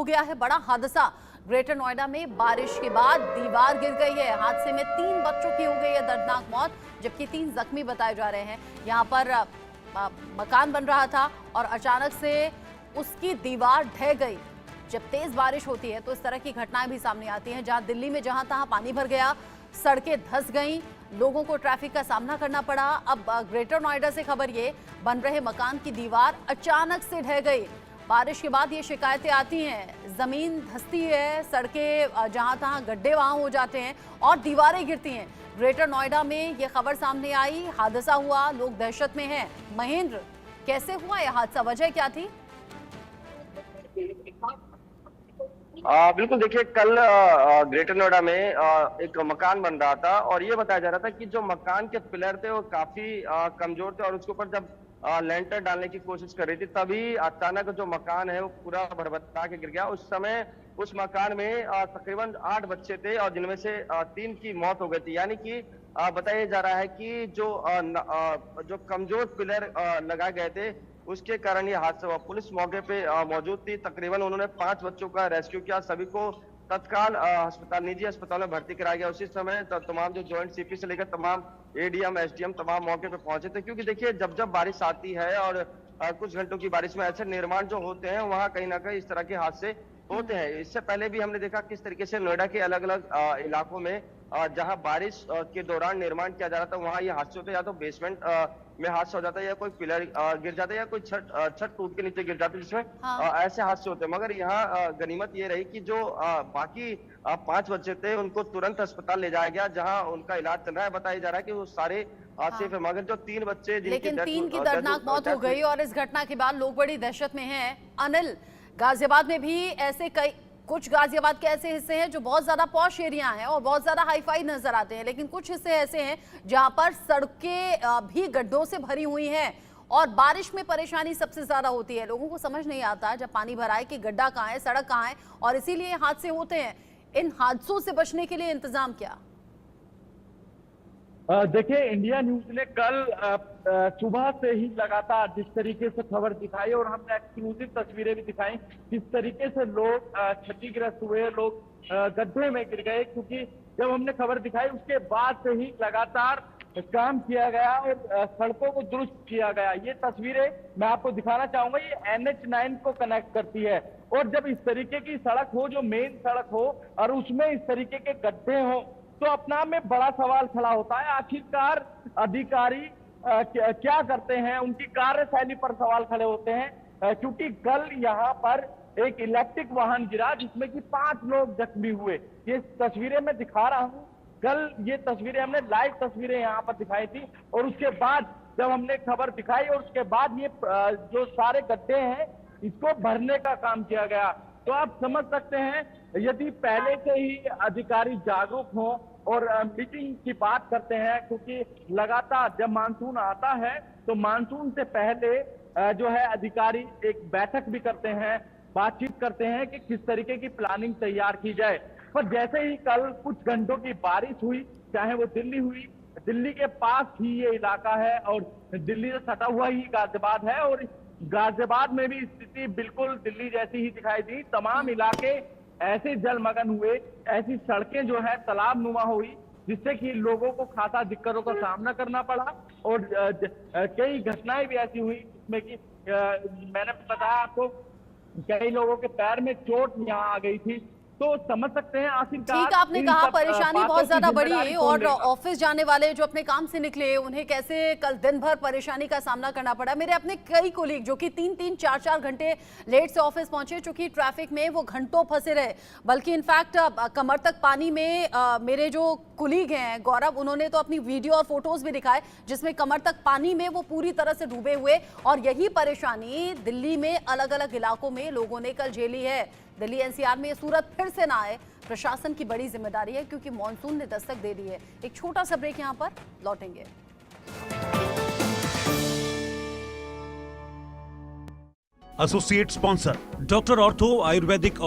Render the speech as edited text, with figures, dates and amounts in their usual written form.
हो गया है बड़ा हादसा। ग्रेटर नोएडा में बारिश के बाद दीवार गिर गई है। हादसे में 3 बच्चों की हो गई है दर्दनाक मौत, जबकि 3 जख्मी बताए जा रहे हैं। यहाँ पर मकान बन रहा था और अचानक से उसकी दीवार ढह गई। जब तेज बारिश होती है तो इस तरह की घटनाएं भी सामने आती हैं। जहां दिल्ली में जहां तहां पानी भर गया, सड़कें धंस गईं, लोगों को ट्रैफिक का सामना करना पड़ा। अब ग्रेटर नोएडा से खबर ये, बन रहे मकान की दीवार अचानक से ढह गई। बारिश के बाद ये शिकायतें आती हैं, जमीन धंसती है, सड़कें जहां तहां गड्ढे वहां हो जाते हैं और दीवारें गिरती हैं। ग्रेटर नोएडा में ये खबर सामने आई, हादसा हुआ, लोग दहशत में हैं। महेंद्र, कैसे हुआ यह हादसा, वजह क्या थी? बिल्कुल, देखिए कल ग्रेटर नोएडा में एक मकान बन रहा था और ये बताया जा रहा था कि जो मकान के पिलर थे वो काफी कमजोर थे और उसके ऊपर जब लेंटर डालने की कोशिश कर रही थी तभी अचानक जो मकान है वो पूरा भरभरा के गिर गया। उस समय उस मकान में तकरीबन 8 बच्चे थे और जिनमें से 3 की मौत हो गई थी। यानी कि बताया जा रहा है कि जो कमजोर पिलर लगाए गए थे उसके कारण ये हादसा हुआ। पुलिस मौके पे मौजूद थी। तकरीबन उन्होंने 5 बच्चों का रेस्क्यू किया। सभी को तत्काल निजी अस्पताल में भर्ती कराया गया। उसी समय तमाम जो जॉइंट सीपी से लेकर तमाम एडीएम एसडीएम तमाम मौके पे पहुंचे थे, क्योंकि देखिए जब बारिश आती है और कुछ घंटों की बारिश में ऐसे निर्माण जो होते हैं वहां कहीं ना कहीं इस तरह के हादसे होते हैं। इससे पहले भी हमने देखा किस तरीके से नोएडा के अलग अलग इलाकों में जहां बारिश के दौरान निर्माण किया जा रहा था वहां ये हादसे होते, या तो बेसमेंट में हादसा हो जाता है या कोई पिलर गिर जाता है या कोई छत टूट के नीचे गिर जाती है, जिसमें ऐसे हादसे होते हैं। मगर यहाँ गनीमत ये रही कि जो बाकी 5 बच्चे थे उनको तुरंत अस्पताल ले जाया गया जहां उनका इलाज चल रहा है। बताया जा रहा है कि वो सारे सेफ है, मगर जो 3 बच्चे लेकिन 3 की दर्दनाक मौत हो गई और इस घटना के बाद लोग बड़ी दहशत में हैं। अनिल, गाजियाबाद में भी ऐसे कुछ गाजियाबाद के ऐसे हिस्से हैं जो बहुत ज्यादा पॉश एरिया हैं और बहुत ज्यादा हाईफाई नजर आते हैं, लेकिन कुछ हिस्से ऐसे हैं जहां पर सड़कें भी गड्ढों से भरी हुई हैं और बारिश में परेशानी सबसे ज्यादा होती है। लोगों को समझ नहीं आता जब पानी भरा है कि गड्ढा कहाँ है, सड़क कहाँ है, और इसीलिए हादसे होते हैं। इन हादसों से बचने के लिए इंतजाम क्या? देखिए, इंडिया न्यूज ने कल सुबह से ही लगातार जिस तरीके से खबर दिखाई और हमने एक्सक्लूसिव तस्वीरें भी दिखाई, किस तरीके से लोग क्षतिग्रस्त हुए, लोग गड्ढे में गिर गए, क्योंकि जब हमने खबर दिखाई उसके बाद से ही लगातार काम किया गया और सड़कों को दुरुस्त किया गया। ये तस्वीरें मैं आपको दिखाना चाहूंगा, ये NH9 को कनेक्ट करती है और जब इस तरीके की सड़क हो, जो मेन सड़क हो, और उसमें इस तरीके के गड्ढे हो, तो अपने आप में बड़ा सवाल खड़ा होता है, आखिरकार अधिकारी क्या करते हैं, उनकी कार्यशैली पर सवाल खड़े होते हैं। क्योंकि कल यहाँ पर एक इलेक्ट्रिक वाहन गिरा जिसमें कि 5 लोग जख्मी हुए। ये तस्वीरें मैं दिखा रहा हूँ, कल ये तस्वीरें हमने लाइव तस्वीरें यहाँ पर दिखाई थी और उसके बाद जब हमने खबर दिखाई और उसके बाद ये जो सारे गड्ढे हैं इसको भरने का काम किया गया। तो आप समझ सकते हैं, यदि पहले से ही अधिकारी जागरूक हो और मीटिंग की बात करते हैं, क्योंकि लगातार जब मानसून आता है तो मानसून से पहले जो है अधिकारी एक बैठक भी करते हैं, बातचीत करते हैं कि किस तरीके की प्लानिंग तैयार की जाए। पर जैसे ही कल कुछ घंटों की बारिश हुई, चाहे वो दिल्ली हुई, दिल्ली के पास ही ये इलाका है और दिल्ली से सटा हुआ ही गाजियाबाद है और गाजियाबाद में भी स्थिति बिल्कुल दिल्ली जैसी ही दिखाई दी। तमाम इलाके ऐसे जलमग्न हुए, ऐसी सड़कें जो है तालाब नुमा हुई, जिससे कि लोगों को खासा दिक्कतों का सामना करना पड़ा और कई घटनाएं भी ऐसी हुई जिसमें कि मैंने बताया आपको कई लोगों के पैर में चोट यहाँ आ गई थी। तो समझ सकते हैं आखिरकार ठीक, आपने कहा परेशानी बहुत ज्यादा बड़ी और ऑफिस जाने वाले जो अपने काम से निकले उन्हें कैसे कल दिन भर परेशानी का सामना करना पड़ा। मेरे अपने कई कोलीग जो कि 3-3, 4-4 घंटे लेट से ऑफिस पहुंचे, चूंकि ट्रैफिक में वो घंटों फंसे रहे, बल्कि इनफैक्ट कमर तक पानी में मेरे जो कुलीग हैं गौरव, उन्होंने तो अपनी वीडियो और फोटोज भी दिखाए जिसमें कमर तक पानी में वो पूरी तरह से डूबे हुए। और यही परेशानी दिल्ली में अलग अलग इलाकों में लोगों ने कल झेली है। दिल्ली एनसीआर में ये सूरत फिर से ना आए, प्रशासन की बड़ी जिम्मेदारी है, क्योंकि मॉनसून ने दस्तक दे दी है। एक छोटा सा ब्रेक, यहां पर लौटेंगे। Associate sponsor doctor ortho Ayurvedic